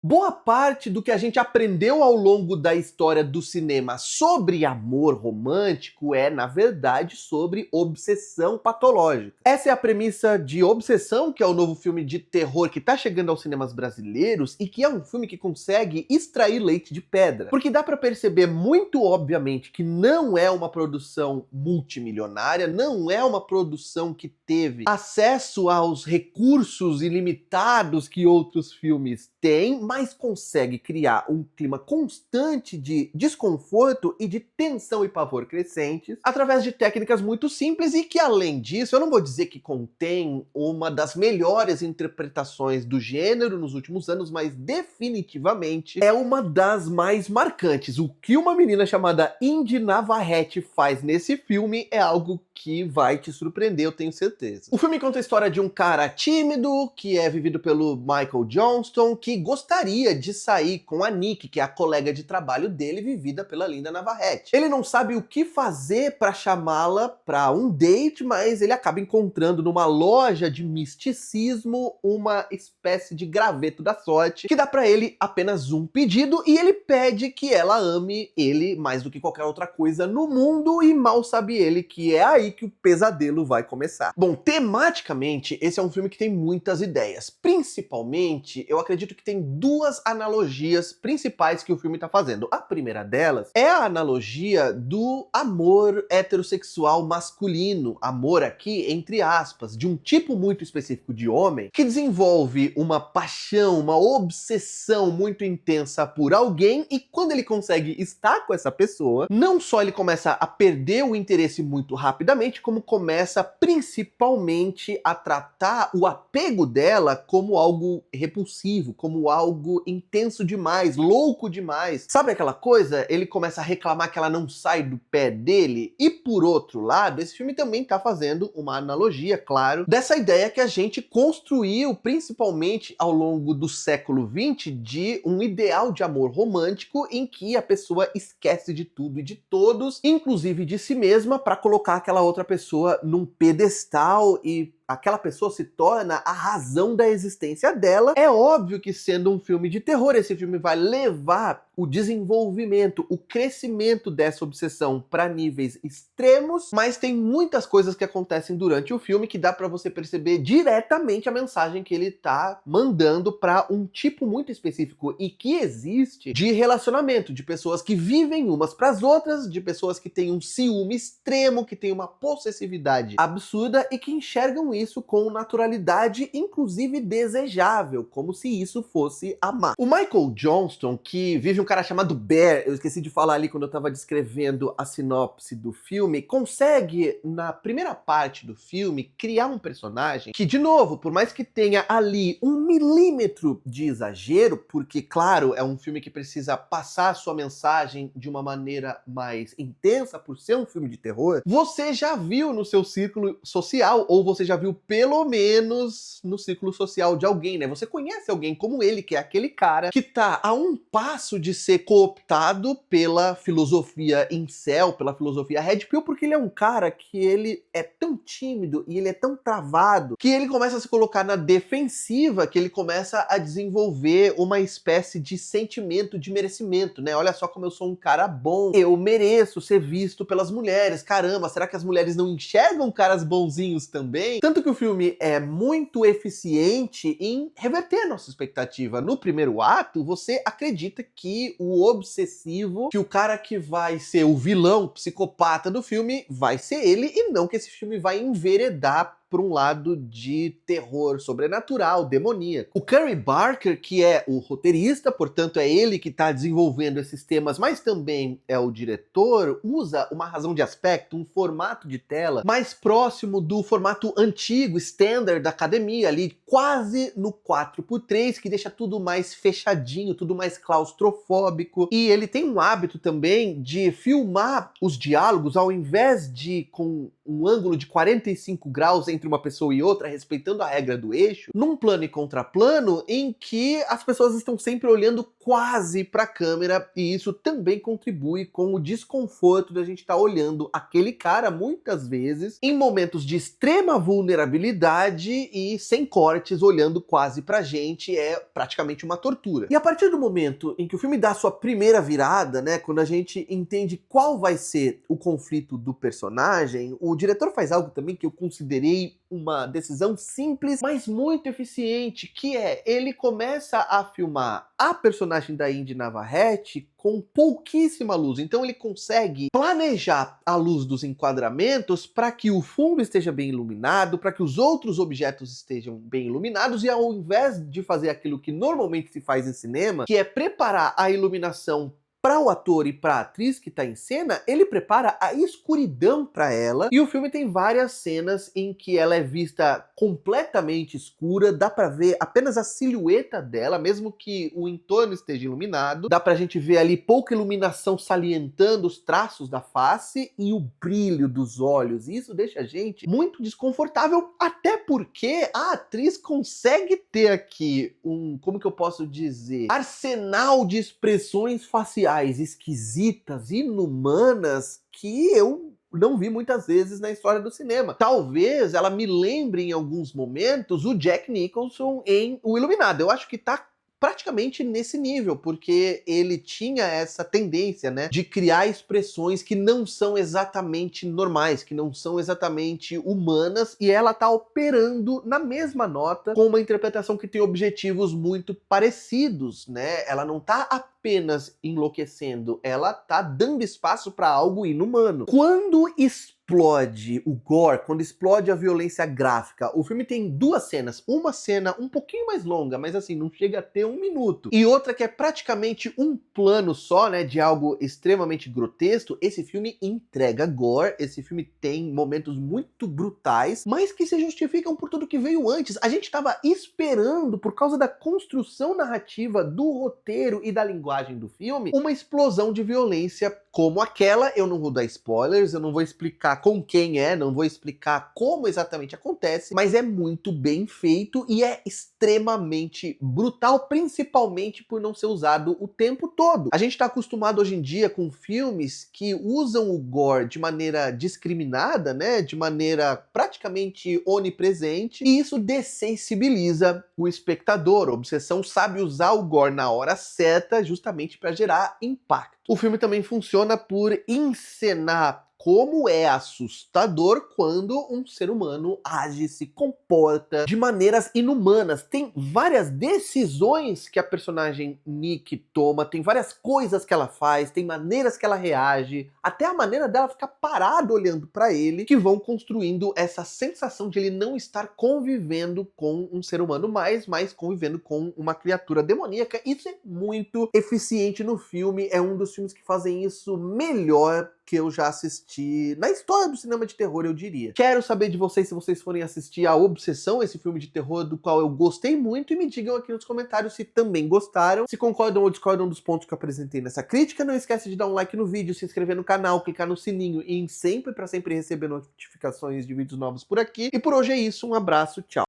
Boa parte do que a gente aprendeu ao longo da história do cinema sobre amor romântico é, na verdade, sobre obsessão patológica. Essa é a premissa de Obsessão, que é o novo filme de terror que está chegando aos cinemas brasileiros e que é um filme que consegue extrair leite de pedra. Porque dá para perceber muito obviamente que não é uma produção multimilionária, não é uma produção que teve acesso aos recursos ilimitados que outros filmes têm, mas consegue criar um clima constante de desconforto e de tensão e pavor crescentes através de técnicas muito simples e que, além disso, eu não vou dizer que contém uma das melhores interpretações do gênero nos últimos anos, mas definitivamente é uma das mais marcantes. O que uma menina chamada Indy Navarrete faz nesse filme é algo que vai te surpreender, eu tenho certeza. O filme conta a história de um cara tímido, que é vivido pelo Michael Johnston, que gostaria de sair com a Nick, que é a colega de trabalho dele, vivida pela Linda Navarrete. Ele não sabe o que fazer para chamá-la para um date, mas ele acaba encontrando numa loja de misticismo uma espécie de graveto da sorte, que dá para ele apenas um pedido, e ele pede que ela ame ele mais do que qualquer outra coisa no mundo, e mal sabe ele que é aí que o pesadelo vai começar. Bom, tematicamente, esse é um filme que tem muitas ideias. Principalmente, eu acredito que tem duas analogias principais que o filme está fazendo. A primeira delas é a analogia do amor heterossexual masculino. Amor aqui, entre aspas, de um tipo muito específico de homem que desenvolve uma paixão, uma obsessão muito intensa por alguém, e quando ele consegue estar com essa pessoa, não só ele começa a perder o interesse muito rapidamente, como começa principalmente a tratar o apego dela como algo repulsivo, como algo intenso demais, louco demais. Sabe aquela coisa? Ele começa a reclamar que ela não sai do pé dele. E por outro lado, esse filme também tá fazendo uma analogia, claro, dessa ideia que a gente construiu principalmente ao longo do século XX de um ideal de amor romântico em que a pessoa esquece de tudo e de todos, inclusive de si mesma, para colocar aquela outra pessoa num pedestal e aquela pessoa se torna a razão da existência dela. É óbvio que, sendo um filme de terror, esse filme vai levar o desenvolvimento, o crescimento dessa obsessão para níveis extremos, mas tem muitas coisas que acontecem durante o filme que dá para você perceber diretamente a mensagem que ele tá mandando para um tipo muito específico e que existe de relacionamento, de pessoas que vivem umas para as outras, de pessoas que têm um ciúme extremo, que têm uma possessividade absurda e que enxergam isso com naturalidade, inclusive desejável, como se isso fosse amar. O Michael Johnston, que vive um cara chamado Bear, eu esqueci de falar ali quando eu tava descrevendo a sinopse do filme, consegue, na primeira parte do filme, criar um personagem que, de novo, por mais que tenha ali 1 milímetro de exagero, porque, claro, é um filme que precisa passar a sua mensagem de uma maneira mais intensa por ser um filme de terror, você já viu no seu círculo social, ou você já viu pelo menos no círculo social de alguém, né? Você conhece alguém como ele, que é aquele cara que tá a um passo de ser cooptado pela filosofia incel, pela filosofia red pill, porque ele é um cara que ele é tão tímido e ele é tão travado que ele começa a se colocar na defensiva, que ele começa a desenvolver uma espécie de sentimento de merecimento, né? Olha só como eu sou um cara bom, eu mereço ser visto pelas mulheres, caramba, será que as mulheres não enxergam caras bonzinhos também? Tanto que o filme é muito eficiente em reverter a nossa expectativa. No primeiro ato, você acredita que o obsessivo, que o cara que vai ser o vilão psicopata do filme, vai ser ele, e não que esse filme vai enveredar por um lado de terror sobrenatural, demoníaco. O Curry Barker, que é o roteirista, portanto é ele que está desenvolvendo esses temas, mas também é o diretor, usa uma razão de aspecto, um formato de tela mais próximo do formato antigo, standard da academia, ali quase no 4:3, que deixa tudo mais fechadinho, tudo mais claustrofóbico. E ele tem um hábito também de filmar os diálogos, ao invés de com um ângulo de 45 graus entre uma pessoa e outra, respeitando a regra do eixo, num plano e contraplano em que as pessoas estão sempre olhando quase para a câmera, e isso também contribui com o desconforto da gente estar olhando aquele cara muitas vezes em momentos de extrema vulnerabilidade e sem cortes, olhando quase pra gente, é praticamente uma tortura. E a partir do momento em que o filme dá a sua primeira virada, né, quando a gente entende qual vai ser o conflito do personagem, o diretor faz algo também que eu considerei uma decisão simples, mas muito eficiente, que é, ele começa a filmar a personagem da Indy Navarrete com pouquíssima luz. Então ele consegue planejar a luz dos enquadramentos para que o fundo esteja bem iluminado, para que os outros objetos estejam bem iluminados, e ao invés de fazer aquilo que normalmente se faz em cinema, que é preparar a iluminação para o ator e para a atriz que está em cena, ele prepara a escuridão para ela, e o filme tem várias cenas em que ela é vista completamente escura, dá para ver apenas a silhueta dela, mesmo que o entorno esteja iluminado, dá pra gente ver ali pouca iluminação salientando os traços da face e o brilho dos olhos, e isso deixa a gente muito desconfortável, até porque a atriz consegue ter aqui como que eu posso dizer, arsenal de expressões faciais esquisitas, inumanas, que eu não vi muitas vezes na história do cinema. Talvez ela me lembre em alguns momentos o Jack Nicholson em O Iluminado. Eu acho que tá praticamente nesse nível, porque ele tinha essa tendência, né, de criar expressões que não são exatamente normais, que não são exatamente humanas, e ela tá operando na mesma nota com uma interpretação que tem objetivos muito parecidos, né? Ela não tá apenas enlouquecendo, ela tá dando espaço para algo inumano. Quando explode o gore, quando explode a violência gráfica, o filme tem duas cenas. Uma cena um pouquinho mais longa, mas assim, não chega a ter 1 minuto. E outra que é praticamente um plano só, né, de algo extremamente grotesco. Esse filme entrega gore, esse filme tem momentos muito brutais, mas que se justificam por tudo que veio antes. A gente tava esperando, por causa da construção narrativa do roteiro e da linguagem do filme, uma explosão de violência como aquela. Eu não vou dar spoilers, eu não vou explicar com quem é, não vou explicar como exatamente acontece, mas é muito bem feito e é extremamente brutal, principalmente por não ser usado o tempo todo. A gente tá acostumado hoje em dia com filmes que usam o gore de maneira discriminada, né, de maneira praticamente onipresente, e isso dessensibiliza o espectador. A Obsessão sabe usar o gore na hora certa, justamente para gerar impacto. O filme também funciona por encenar como é assustador quando um ser humano age, se comporta de maneiras inumanas. Tem várias decisões que a personagem Nick toma, tem várias coisas que ela faz, tem maneiras que ela reage, até a maneira dela ficar parada olhando pra ele, que vão construindo essa sensação de ele não estar convivendo com um ser humano mais, mas convivendo com uma criatura demoníaca. Isso é muito eficiente no filme, é um dos filmes que fazem isso melhor que eu já assisti na história do cinema de terror, eu diria. Quero saber de vocês se vocês forem assistir a Obsessão, esse filme de terror do qual eu gostei muito, e me digam aqui nos comentários se também gostaram, se concordam ou discordam dos pontos que eu apresentei nessa crítica. Não esquece de dar um like no vídeo, se inscrever no canal, clicar no sininho e sempre para sempre receber notificações de vídeos novos por aqui. E por hoje é isso, um abraço, tchau!